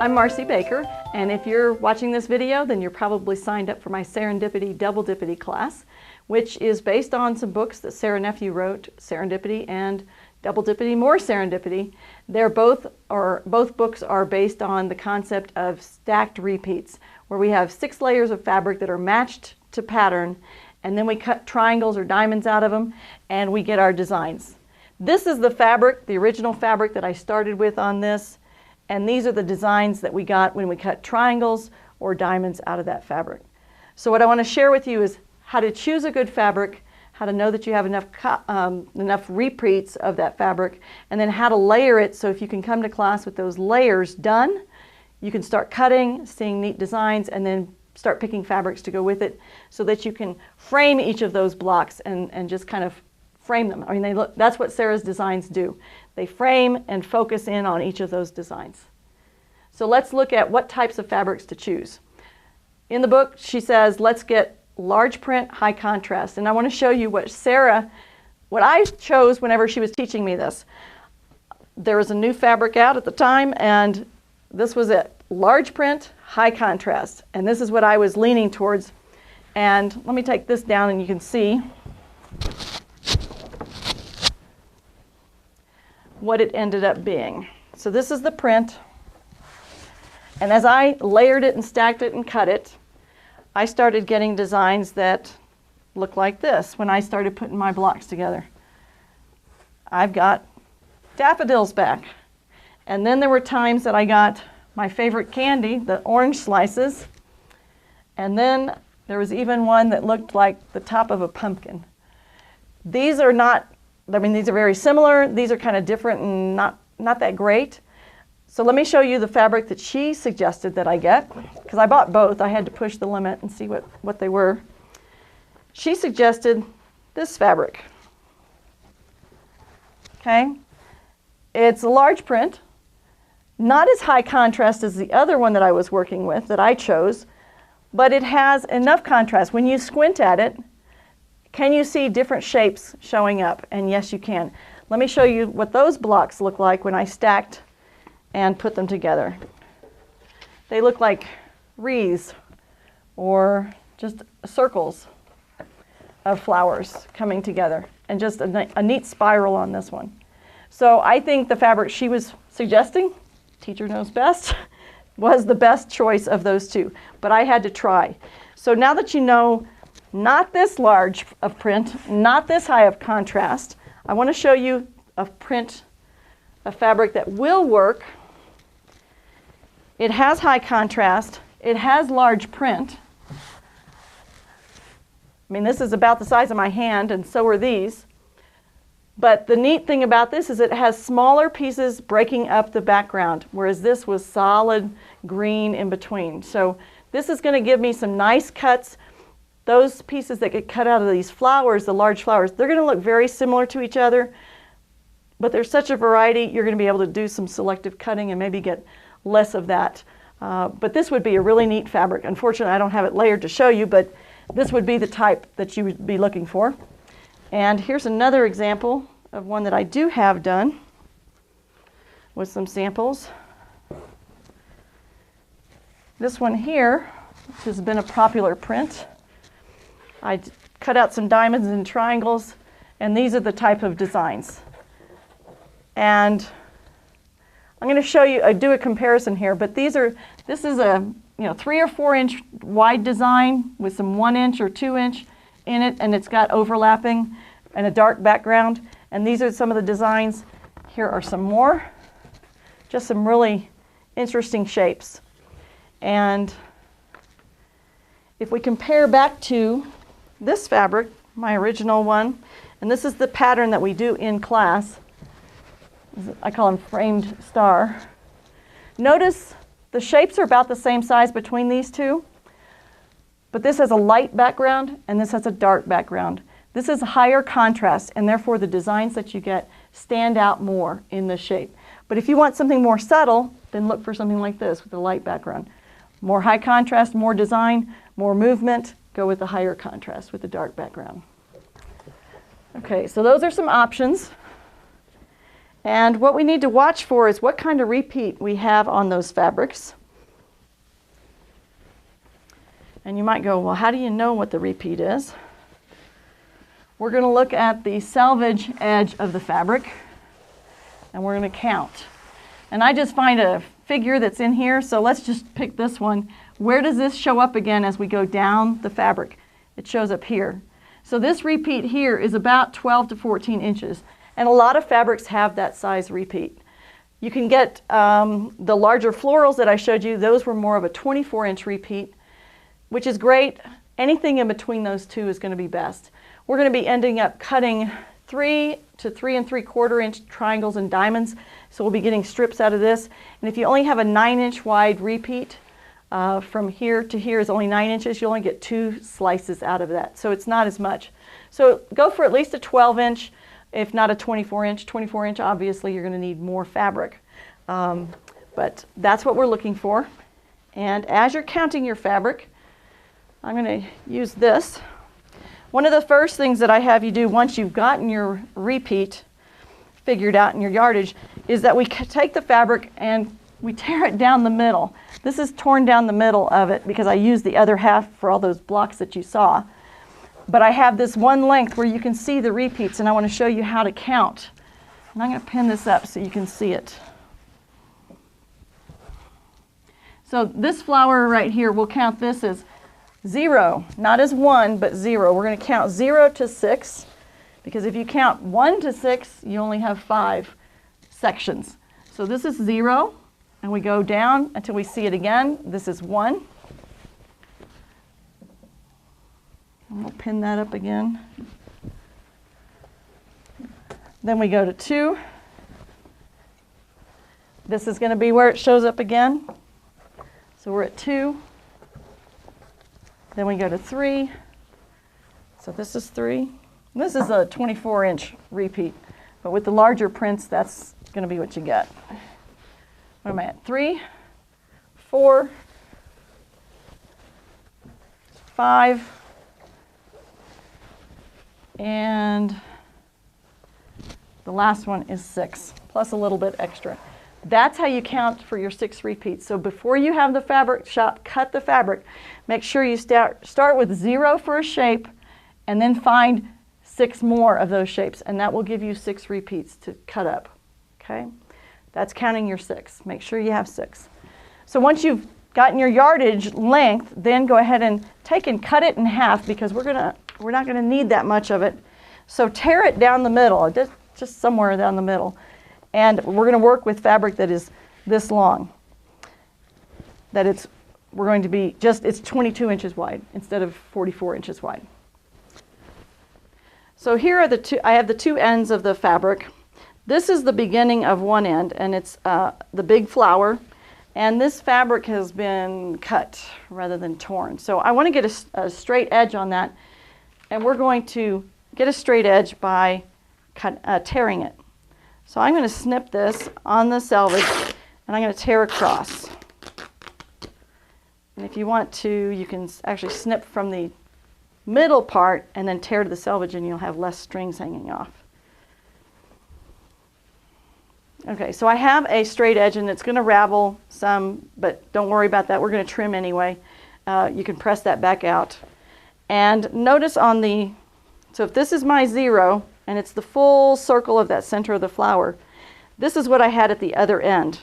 I'm Marci Baker, and if you're watching this video, then you're probably signed up for my Serendipity Double Dippity class, which is based on some books that Sara and Nephew wrote, Serendipity and Double Dippity More Serendipity. Both books are based on the concept of stacked repeats, where we have 6 layers of fabric that are matched to pattern, and then we cut triangles or diamonds out of them, and we get our designs. This is the fabric, the original fabric that I started with on this, and these are the designs that we got when we cut triangles or diamonds out of that fabric. So what I want to share with you is how to choose a good fabric, how to know that you have enough repeats of that fabric, and then how to layer it so if you can come to class with those layers done, you can start cutting, seeing neat designs, and then start picking fabrics to go with it so that you can frame each of those blocks and just kind of frame them. I mean, that's what Sara's designs do. They frame and focus in on each of those designs. So let's look at what types of fabrics to choose. In the book, she says, let's get large print, high contrast. And I want to show you what I chose whenever she was teaching me this. There was a new fabric out at the time, and this was it. Large print, high contrast. And this is what I was leaning towards. And let me take this down and you can see what it ended up being. So this is the print. And as I layered it and stacked it and cut it, I started getting designs that look like this when I started putting my blocks together. I've got daffodils back. And then there were times that I got my favorite candy, the orange slices. And then there was even one that looked like the top of a pumpkin. These are not, I mean, these are very similar. These are kind of different and not that great. So let me show you the fabric that she suggested that I get, because I bought both. I had to push the limit and see what they were. She suggested this fabric. Okay, it's a large print, not as high contrast as the other one that I was working with that I chose, but it has enough contrast. When you squint at it, can you see different shapes showing up? And yes, you can. Let me show you what those blocks look like when I stacked and put them together. They look like wreaths or just circles of flowers coming together, and just a neat spiral on this one. So I think the fabric she was suggesting, teacher knows best, was the best choice of those two. But I had to try. So now that you know not this large of print, not this high of contrast, I want to show you a fabric that will work. It has high contrast. It has large print. I mean, this is about the size of my hand, and so are these. But the neat thing about this is it has smaller pieces breaking up the background, whereas this was solid green in between. So this is going to give me some nice cuts. Those pieces that get cut out of these flowers, the large flowers, they're going to look very similar to each other. But there's such a variety, you're going to be able to do some selective cutting and maybe get less of that. But this would be a really neat fabric. Unfortunately, I don't have it layered to show you, but this would be the type that you would be looking for. And here's another example of one that I do have done with some samples. This one here, which has been a popular print. I cut out some diamonds and triangles, and these are the type of designs. And I'm going to show you, I do a comparison here, but this is a 3 or 4 inch wide design with some 1 inch or 2 inch in it, and it's got overlapping and a dark background. And these are some of the designs. Here are some more, just some really interesting shapes. And if we compare back to this fabric, my original one, and this is the pattern that we do in class. I call them framed star. Notice the shapes are about the same size between these two, but this has a light background and this has a dark background. This is higher contrast, and therefore the designs that you get stand out more in the shape. But if you want something more subtle, then look for something like this with a light background. More high contrast, more design, more movement, go with the higher contrast with the dark background. Okay, so those are some options. And what we need to watch for is what kind of repeat we have on those fabrics. And you might go, well, how do you know what the repeat is? We're going to look at the selvage edge of the fabric, and we're going to count. And I just find a figure that's in here, so let's just pick this one. Where does this show up again as we go down the fabric? It shows up here. So this repeat here is about 12 to 14 inches, and a lot of fabrics have that size repeat. You can get the larger florals that I showed you. Those were more of a 24-inch repeat, which is great. Anything in between those two is going to be best. We're going to be ending up cutting 3 to 3 3/4 inch triangles and diamonds, so we'll be getting strips out of this. And if you only have a 9-inch wide repeat, from here to here is only 9 inches, you only get 2 slices out of that, so it's not as much. So go for at least a 12-inch, if not a 24-inch. 24-inch, obviously, you're going to need more fabric. But that's what we're looking for. And as you're counting your fabric, I'm going to use this. One of the first things that I have you do once you've gotten your repeat figured out in your yardage is that we take the fabric and we tear it down the middle. This is torn down the middle of it because I used the other half for all those blocks that you saw. But I have this one length where you can see the repeats, and I want to show you how to count. And I'm going to pin this up so you can see it. So this flower right here, we'll count this as 0, not as 1, but 0. We're going to count 0 to 6, because if you count 1 to 6, you only have 5 sections. So this is 0, and we go down until we see it again. This is 1. And we'll pin that up again. Then we go to 2. This is going to be where it shows up again. So we're at 2. Then we go to 3. So this is 3. This is a 24-inch repeat, but with the larger prints, that's going to be what you get. What am I at? 3, 4, 5, and the last one is 6, plus a little bit extra. That's how you count for your 6 repeats. So before you have the fabric shop cut the fabric, make sure you start with 0 for a shape, and then find 6 more of those shapes, and that will give you 6 repeats to cut up. Okay? That's counting your 6. Make sure you have 6. So once you've gotten your yardage length, then go ahead and take and cut it in half, because we're not gonna need that much of it. So tear it down the middle, just somewhere down the middle. And we're going to work with fabric that is this long. We're going to be it's 22 inches wide instead of 44 inches wide. So here are I have the 2 ends of the fabric. This is the beginning of one end, and it's the big flower. And this fabric has been cut rather than torn. So I want to get a straight edge on that. And we're going to get a straight edge by tearing it. So I'm going to snip this on the selvage, and I'm going to tear across. And if you want to, you can actually snip from the middle part and then tear to the selvage, and you'll have less strings hanging off. Okay, so I have a straight edge, and it's going to ravel some, but don't worry about that. We're going to trim anyway. You can press that back out. And notice so if this is my 0, and it's the full circle of that center of the flower, this is what I had at the other end.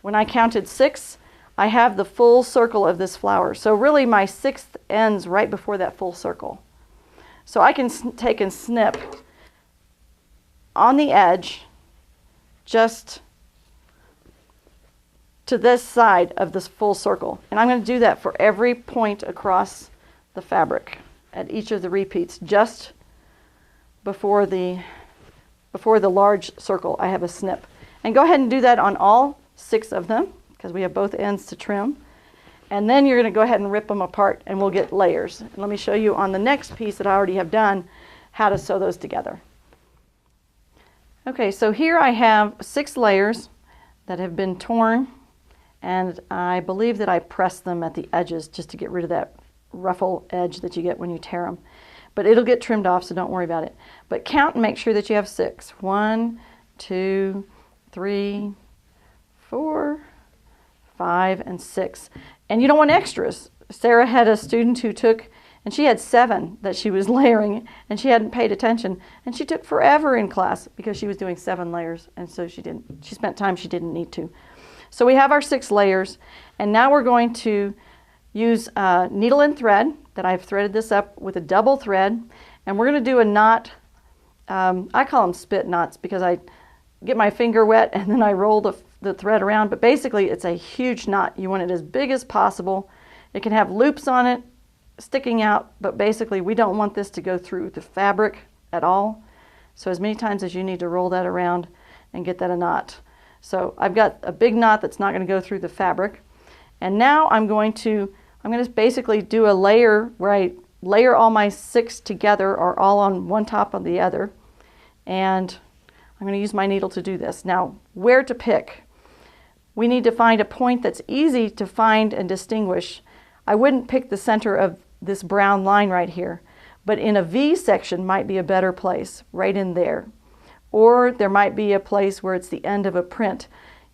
When I counted 6, I have the full circle of this flower. So really my 6th ends right before that full circle. So I can take and snip on the edge just to this side of this full circle. And I'm going to do that for every point across the fabric at each of the repeats, just before the large circle. I have a snip. And go ahead and do that on all 6 of them, because we have both ends to trim. And then you're going to go ahead and rip them apart, and we'll get layers. And let me show you on the next piece that I already have done how to sew those together. Okay, so here I have 6 layers that have been torn, and I believe that I pressed them at the edges just to get rid of that ruffle edge that you get when you tear them. But it'll get trimmed off, so don't worry about it. But count and make sure that you have 6. 1, 2, 3, 4, 5, and 6. And you don't want extras. Sara had a student who took, and she had 7 that she was layering, and she hadn't paid attention, and she took forever in class because she was doing 7 layers, and so she spent time she didn't need to. So we have our 6 layers, and now we're going to use needle and thread that I've threaded this up with a double thread, and we're going to do a knot. I call them spit knots because I get my finger wet and then I roll the thread around, but basically it's a huge knot. You want it as big as possible. It can have loops on it sticking out, but basically we don't want this to go through the fabric at all. So as many times as you need to roll that around and get that a knot. So I've got a big knot that's not going to go through the fabric. And now I'm going to basically do a layer where I layer all my 6 together, or all on one top of the other. And I'm going to use my needle to do this. Now, where to pick? We need to find a point that's easy to find and distinguish. I wouldn't pick the center of this brown line right here, but in a V section might be a better place, right in there. Or there might be a place where it's the end of a print.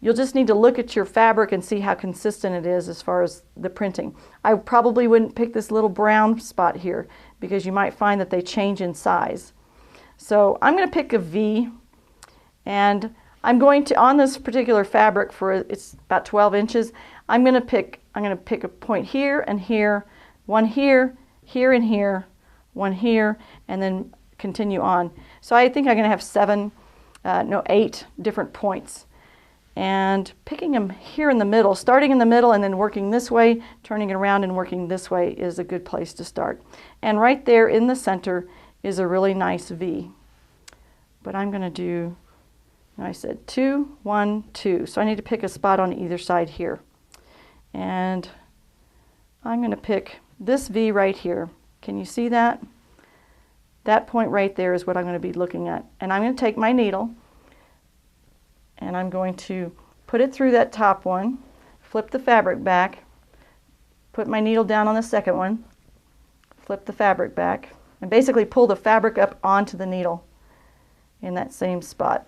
You'll just need to look at your fabric and see how consistent it is as far as the printing. I probably wouldn't pick this little brown spot here because you might find that they change in size. So I'm going to pick a V, and I'm going to, on this particular fabric, it's about 12 inches, I'm going to pick a point here and here, one here, here and here, one here, and then continue on. So I think I'm going to have 8 different points. And picking them here in the middle, starting in the middle and then working this way, turning it around and working this way is a good place to start. And right there in the center is a really nice V. But I'm going to do, I said 2, 1, 2. So I need to pick a spot on either side here. And I'm going to pick this V right here. Can you see that? That point right there is what I'm going to be looking at. And I'm going to take my needle, and I'm going to put it through that top one, flip the fabric back, put my needle down on the second one, flip the fabric back, and basically pull the fabric up onto the needle in that same spot.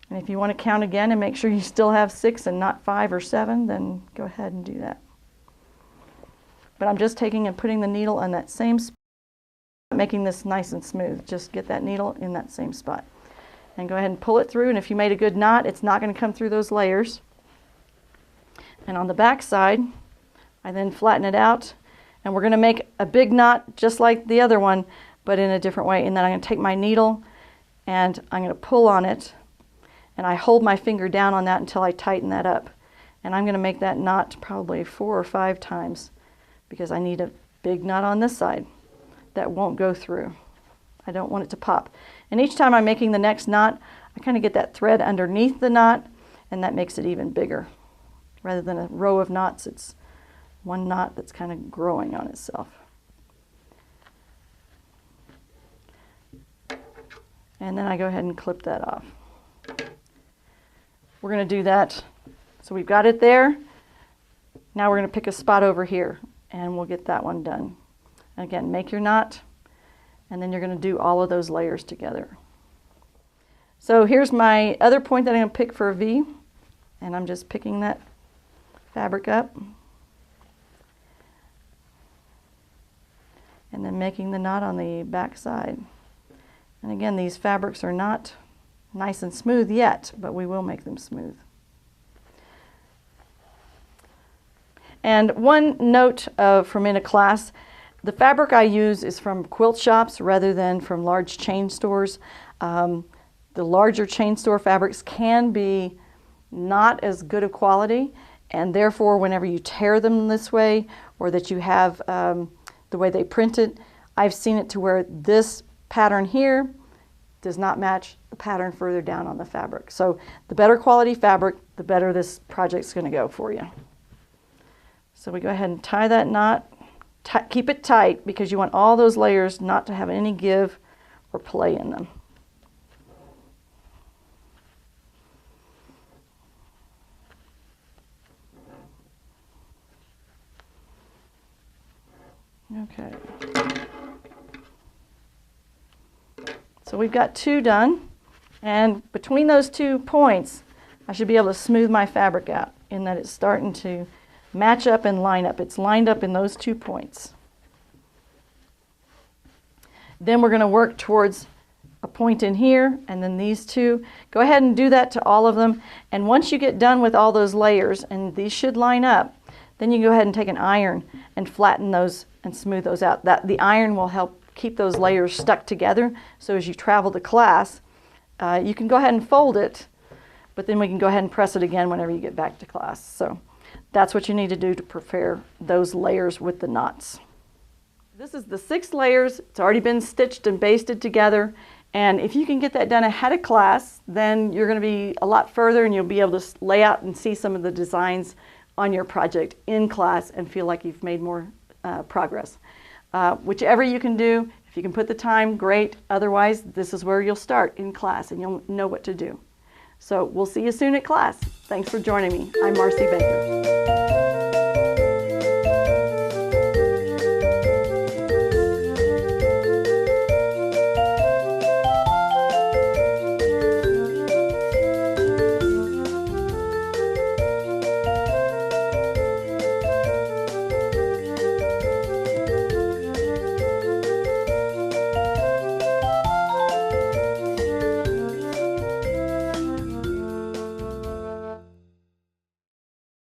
And if you want to count again and make sure you still have 6 and not 5 or 7, then go ahead and do that. But I'm just taking and putting the needle on that same spot, making this nice and smooth. Just get that needle in that same spot. And go ahead and pull it through, and if you made a good knot, it's not going to come through those layers. And on the back side, I then flatten it out, and we're going to make a big knot just like the other one, but in a different way. And then I'm going to take my needle and I'm going to pull on it, and I hold my finger down on that until I tighten that up. And I'm going to make that knot probably 4 or 5 times because I need a big knot on this side that won't go through. I don't want it to pop. And each time I'm making the next knot, I kind of get that thread underneath the knot, and that makes it even bigger. Rather than a row of knots, it's one knot that's kind of growing on itself. And then I go ahead and clip that off. We're going to do that. So we've got it there. Now we're going to pick a spot over here, and we'll get that one done. Again, make your knot, and then you're going to do all of those layers together. So here's my other point that I'm going to pick for a V, and I'm just picking that fabric up and then making the knot on the back side. And again, these fabrics are not nice and smooth yet, but we will make them smooth. And one note from in a class, the fabric I use is from quilt shops rather than from large chain stores. The larger chain store fabrics can be not as good a quality, and therefore whenever you tear them this way, or that you have the way they print it, I've seen it to where this pattern here does not match the pattern further down on the fabric. So the better quality fabric, the better this project's going to go for you. So we go ahead and tie that knot. Keep it tight because you want all those layers not to have any give or play in them. Okay. So we've got 2 done, And between those 2 points, I should be able to smooth my fabric out in that it's starting to match up and line up. It's lined up in those 2 points. Then we're going to work towards a point in here, and then these 2. Go ahead and do that to all of them. And once you get done with all those layers, and these should line up, then you can go ahead and take an iron and flatten those and smooth those out. The iron will help keep those layers stuck together. So as you travel to class, you can go ahead and fold it, but then we can go ahead and press it again whenever you get back to class. So that's what you need to do to prepare those layers with the knots. This is the 6 layers. It's already been stitched and basted together. And if you can get that done ahead of class, then you're going to be a lot further and you'll be able to lay out and see some of the designs on your project in class and feel like you've made more progress. Whichever you can do, if you can put the time, great. Otherwise, this is where you'll start in class and you'll know what to do. So we'll see you soon at class. Thanks for joining me. I'm Marci Baker.